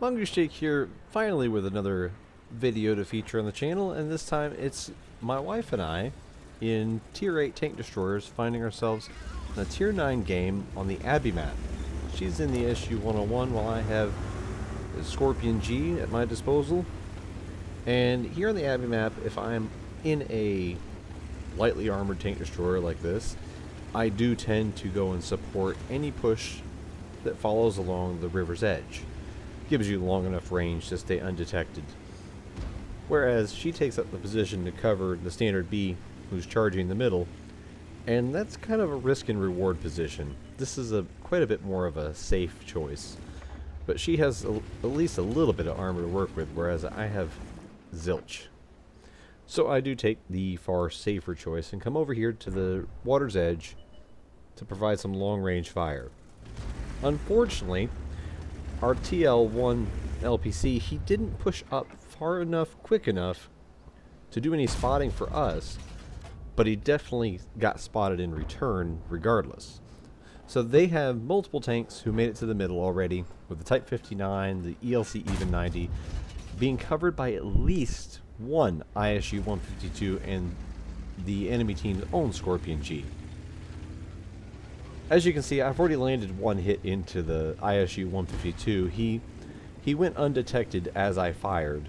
Mongoose Jake here, finally with another video to feature on the channel, and this time it's my wife and I in Tier 8 tank destroyers finding ourselves in a Tier 9 game on the Abbey map. She's in the SU-101 while I have the Skorpion G at my disposal. And here on the Abbey map, if I'm in a lightly armored tank destroyer like this, I do tend to go and support any push that follows along the river's edge. Gives you long enough range to stay undetected. Whereas she takes up the position to cover the standard B who's charging the middle, and that's kind of a risk and reward position. This is quite a bit more of a safe choice. But she has at least a little bit of armor to work with, whereas I have zilch. So I do take the far safer choice and come over here to the water's edge to provide some long range fire. Unfortunately, our TL1 LPC, he didn't push up far enough, quick enough to do any spotting for us, but he definitely got spotted in return regardless. So they have multiple tanks who made it to the middle already, with the Type 59, the ELC Even 90, being covered by at least one ISU 152 and the enemy team's own Skorpion G. As you can see, I've already landed one hit into the ISU 152. He went undetected as I fired,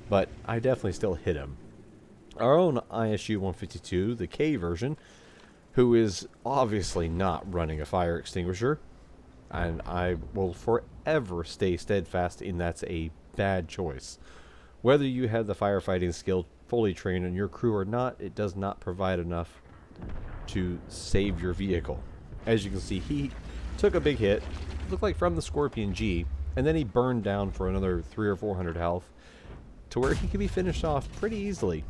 but I definitely still hit him. Our own ISU 152, the K version, who is obviously not running a fire extinguisher, and I will forever stay steadfast in that's a bad choice. Whether you have the firefighting skill fully trained on your crew or not, it does not provide enough to save your vehicle. As you can see, he took a big hit, looked like from the Skorpion G, and then he burned down for another 300 or 400 health to where he could be finished off pretty easily.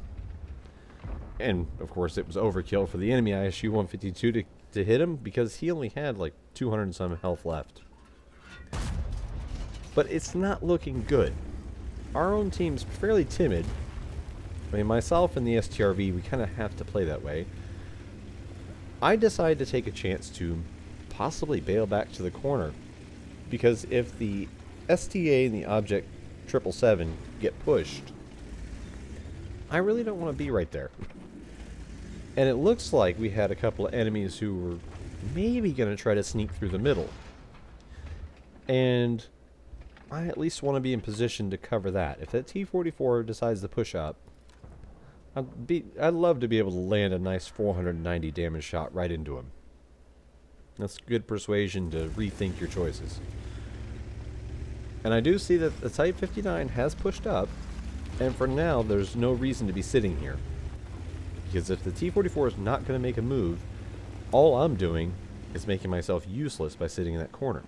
And of course it was overkill for the enemy ISU 152 to hit him because he only had like 200 and some health left. But it's not looking good. Our own team's fairly timid. I mean, myself and the STRV, we kind of have to play that way. I decided to take a chance to possibly bail back to the corner, because if the STA and the Object 777 get pushed, I really don't want to be right there. And it looks like we had a couple of enemies who were maybe going to try to sneak through the middle. And I at least want to be in position to cover that. If that T-44 decides to push up, I'd love to be able to land a nice 490 damage shot right into him. That's good persuasion to rethink your choices. And I do see that the Type 59 has pushed up, and for now there's no reason to be sitting here. Because if the T-44 is not going to make a move, all I'm doing is making myself useless by sitting in that corner.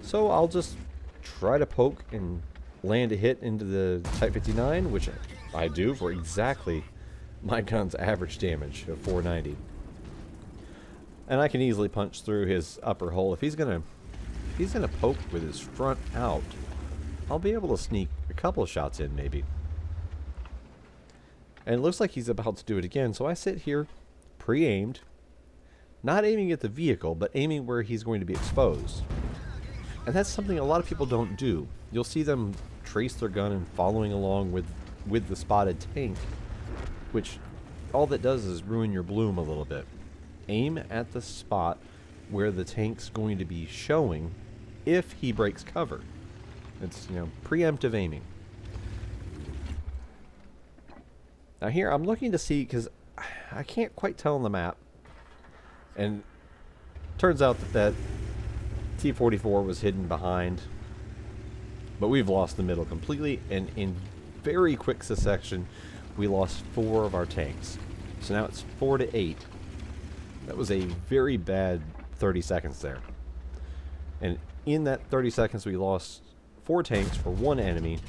So I'll just try to poke and land a hit into the Type 59, which I do for exactly my gun's average damage of 490. And I can easily punch through his upper hull. If he's gonna poke with his front out, I'll be able to sneak a couple of shots in maybe. And it looks like he's about to do it again, so I sit here pre-aimed, not aiming at the vehicle, but aiming where he's going to be exposed. And that's something a lot of people don't do. You'll see them trace their gun and following along with the spotted tank, which all that does is ruin your bloom a little bit. Aim at the spot where the tank's going to be showing if he breaks cover. It's, preemptive aiming. Now here, I'm looking to see, because I can't quite tell on the map, and turns out that T-44 was hidden behind, but we've lost the middle completely, and in very quick succession, we lost 4 of our tanks. So now it's 4 to 8. That was a very bad 30 seconds there. And in that 30 seconds, we lost 4 tanks for 1 enemy,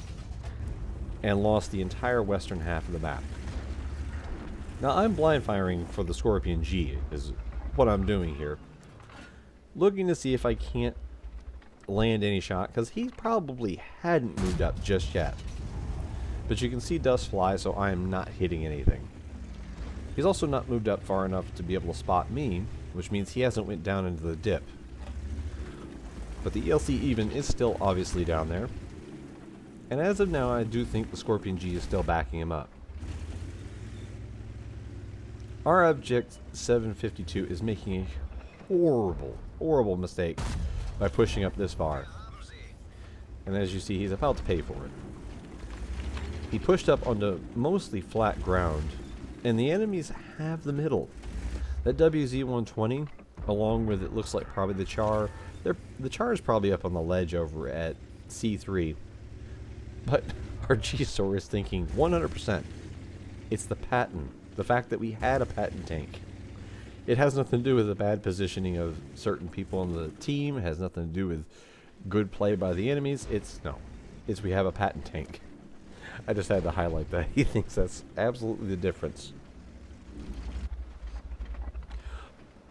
and lost the entire western half of the map. Now I'm blind firing for the Skorpion G, is what I'm doing here. Looking to see if I can't land any shot, because he probably hadn't moved up just yet. But you can see dust fly, so I am not hitting anything. He's also not moved up far enough to be able to spot me, which means he hasn't went down into the dip. But the ELC even is still obviously down there. And as of now, I do think the Skorpion G is still backing him up. Our Object 752 is making a horrible mistake by pushing up this far. And as you see, he's about to pay for it. He pushed up onto mostly flat ground, and the enemies have the middle. That WZ-120, along with it looks like probably the Char, the Char is probably up on the ledge over at C3. But our G-Store is thinking 100%. It's the patent. The fact that we had a patent tank. It has nothing to do with the bad positioning of certain people on the team. It has nothing to do with good play by the enemies. It's we have a patent tank. I just had to highlight that. He thinks that's absolutely the difference.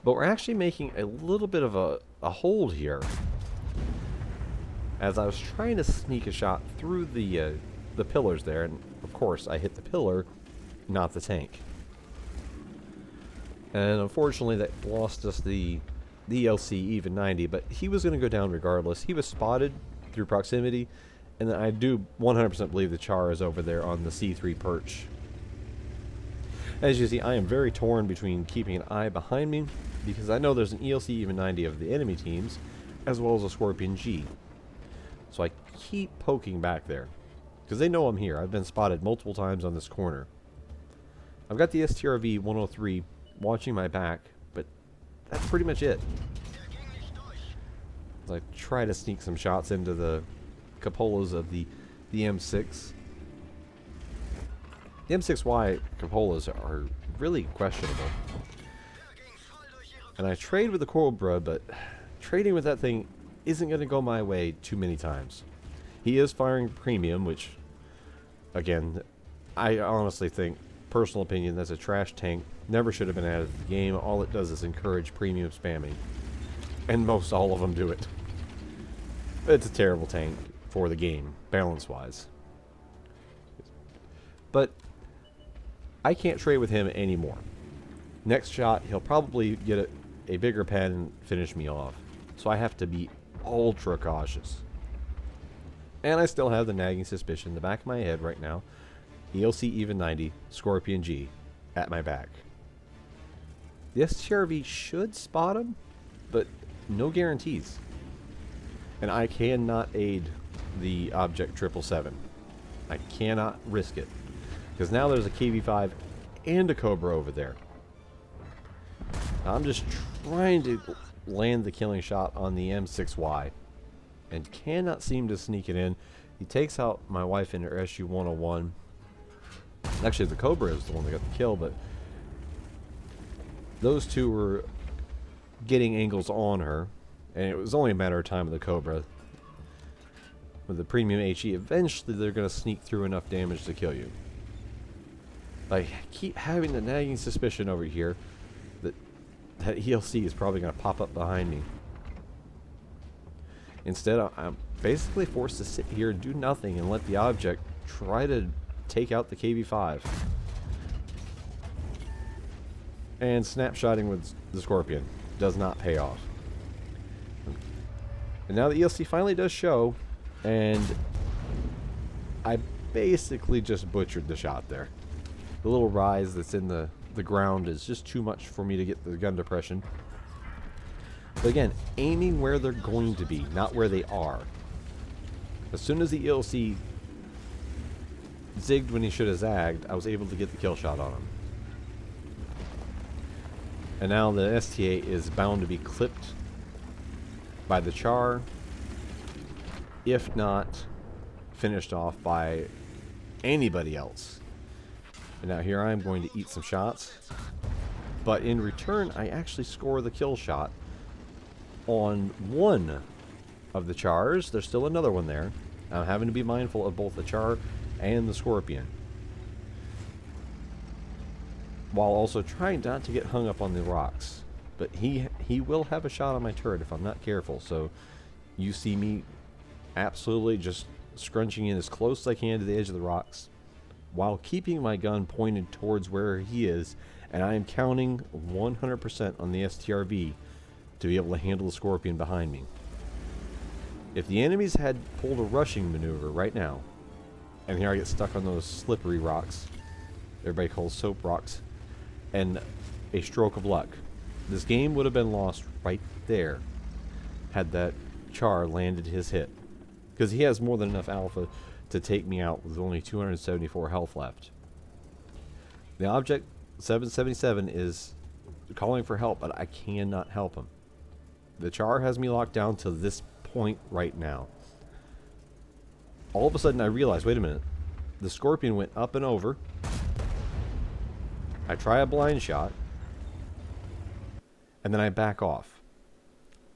But we're actually making a little bit of a hold here. As I was trying to sneak a shot through the pillars there, and of course I hit the pillar, not the tank. And unfortunately that lost us the ELC even 90, but he was going to go down regardless. He was spotted through proximity, and I do 100% believe the Char is over there on the C3 perch. As you see, I am very torn between keeping an eye behind me, because I know there's an ELC even 90 of the enemy teams, as well as a Skorpion G. So I keep poking back there, because they know I'm here. I've been spotted multiple times on this corner. I've got the STRV 103 watching my back, but that's pretty much it. As I try to sneak some shots into the cupolas of the M6. The M6Y cupolas are really questionable. And I trade with the Cobra, but trading with that thing isn't going to go my way too many times. He is firing premium, which, again, I honestly think, personal opinion, that's a trash tank. Never should have been added to the game. All it does is encourage premium spamming. And most all of them do it. It's a terrible tank for the game, balance-wise. But I can't trade with him anymore. Next shot, he'll probably get a bigger pen and finish me off. So I have to be ultra cautious. And I still have the nagging suspicion in the back of my head right now. ELC even 90, Skorpion G, at my back. The STRV should spot him, but no guarantees. And I cannot aid the Object 777. I cannot risk it. Because now there's a KV-5 and a Cobra over there. I'm just trying to land the killing shot on the M6Y. And cannot seem to sneak it in. He takes out my wife in her SU-101. Actually, the Cobra is the one that got the kill, but those two were getting angles on her, and it was only a matter of time with the Cobra. With the premium HE, eventually they're going to sneak through enough damage to kill you. I keep having the nagging suspicion over here that that ELC is probably going to pop up behind me. Instead, I'm basically forced to sit here and do nothing and let the Object try to take out the KV-5. And snapshotting with the Skorpion does not pay off. And now the ELC finally does show, and I basically just butchered the shot there. The little rise that's in the ground is just too much for me to get the gun depression. But again, aiming where they're going to be, not where they are. As soon as the ELC zigged when he should have zagged, I was able to get the kill shot on him. And now the STA is bound to be clipped by the Char, if not finished off by anybody else. And now here I am going to eat some shots, but in return I actually score the kill shot on one of the Chars. There's still another one there. I'm having to be mindful of both the Char and the Skorpion, while also trying not to get hung up on the rocks. But he will have a shot on my turret if I'm not careful, so you see me absolutely just scrunching in as close as I can to the edge of the rocks while keeping my gun pointed towards where he is, and I am counting 100% on the STRV to be able to handle the Skorpion behind me. If the enemies had pulled a rushing maneuver right now, and here I get stuck on those slippery rocks, everybody calls soap rocks, and a stroke of luck, this game would have been lost right there had that Char landed his hit. Because he has more than enough alpha to take me out with only 274 health left. The object 777 is calling for help, but I cannot help him. The Char has me locked down to this point right now. All of a sudden I realize, wait a minute, the Skorpion went up and over. I try a blind shot, and then I back off.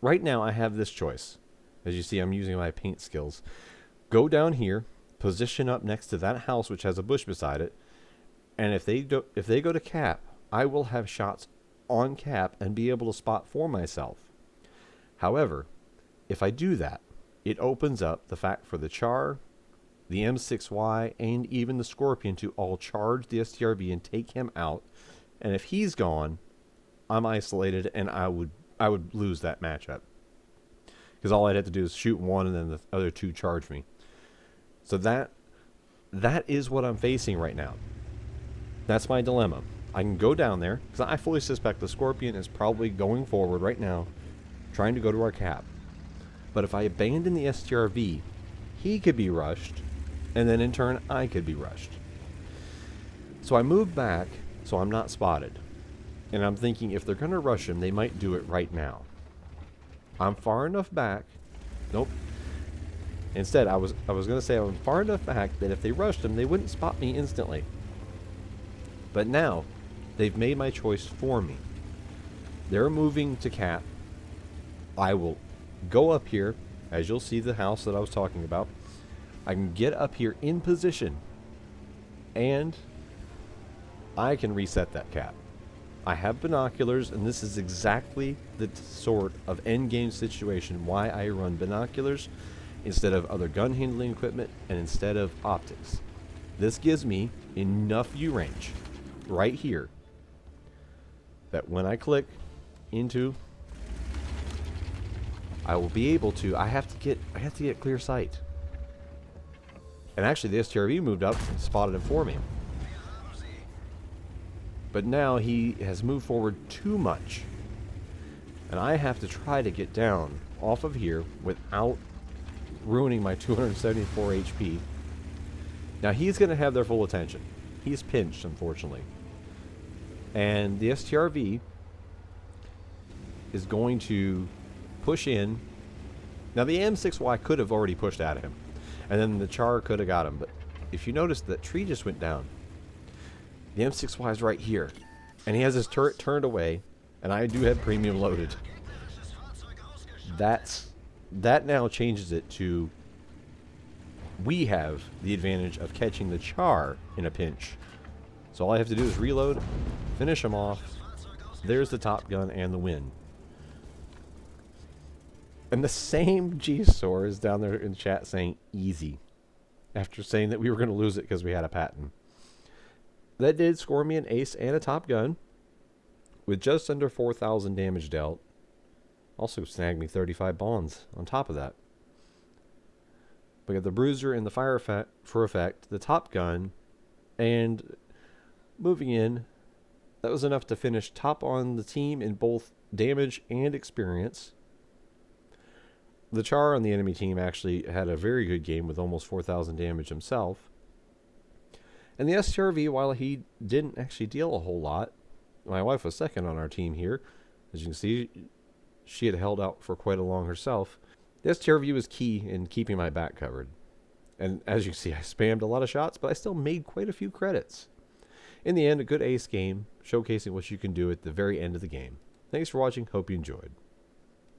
Right now I have this choice. As you see, I'm using my paint skills. Go down here, position up next to that house which has a bush beside it, and if they go to cap, I will have shots on cap and be able to spot for myself. However, if I do that, it opens up the fact for the Char, the M6Y, and even the Skorpion to all charge the STRV and take him out. And if he's gone, I'm isolated, and I would lose that matchup. Because all I'd have to do is shoot one, and then the other two charge me. So that is what I'm facing right now. That's my dilemma. I can go down there, because I fully suspect the Skorpion is probably going forward right now, trying to go to our cap. But if I abandon the STRV, he could be rushed, and then in turn I could be rushed. So I moved back so I'm not spotted. And I'm thinking if they're going to rush him, they might do it right now. I'm far enough back. Nope. Instead, I was going to say I'm far enough back that if they rushed him, they wouldn't spot me instantly. But now, they've made my choice for me. They're moving to cap. I will go up here, as you'll see the house that I was talking about. I can get up here in position, and I can reset that cap. I have binoculars, and this is exactly the sort of endgame situation why I run binoculars instead of other gun handling equipment and instead of optics. This gives me enough view range right here that when I click into, I will be able to. I have to get clear sight. And actually, the STRV moved up and spotted it for me. But now he has moved forward too much. And I have to try to get down off of here without ruining my 274 HP. Now he's going to have their full attention. He's pinched, unfortunately. And the STRV is going to push in. Now the M6Y could have already pushed at him. And then the Char could have got him. But if you notice, that tree just went down. The M6Y is right here. And he has his turret turned away. And I do have premium loaded. That now changes it to we have the advantage of catching the Char in a pinch. So all I have to do is reload, finish him off. There's the Top Gun and the win. And the same G-Sor is down there in chat saying easy. After saying that we were going to lose it because we had a patent. That did score me an ace and a Top Gun. With just under 4,000 damage dealt. Also snagged me 35 bonds on top of that. We got the Bruiser and the Fire for effect, the Top Gun, and moving in, that was enough to finish top on the team in both damage and experience. The Char on the enemy team actually had a very good game with almost 4,000 damage himself. And the STRV, while he didn't actually deal a whole lot, my wife was second on our team here. As you can see, she had held out for quite a long herself. The STRV was key in keeping my back covered. And as you can see, I spammed a lot of shots, but I still made quite a few credits. In the end, a good ace game, showcasing what you can do at the very end of the game. Thanks for watching. Hope you enjoyed.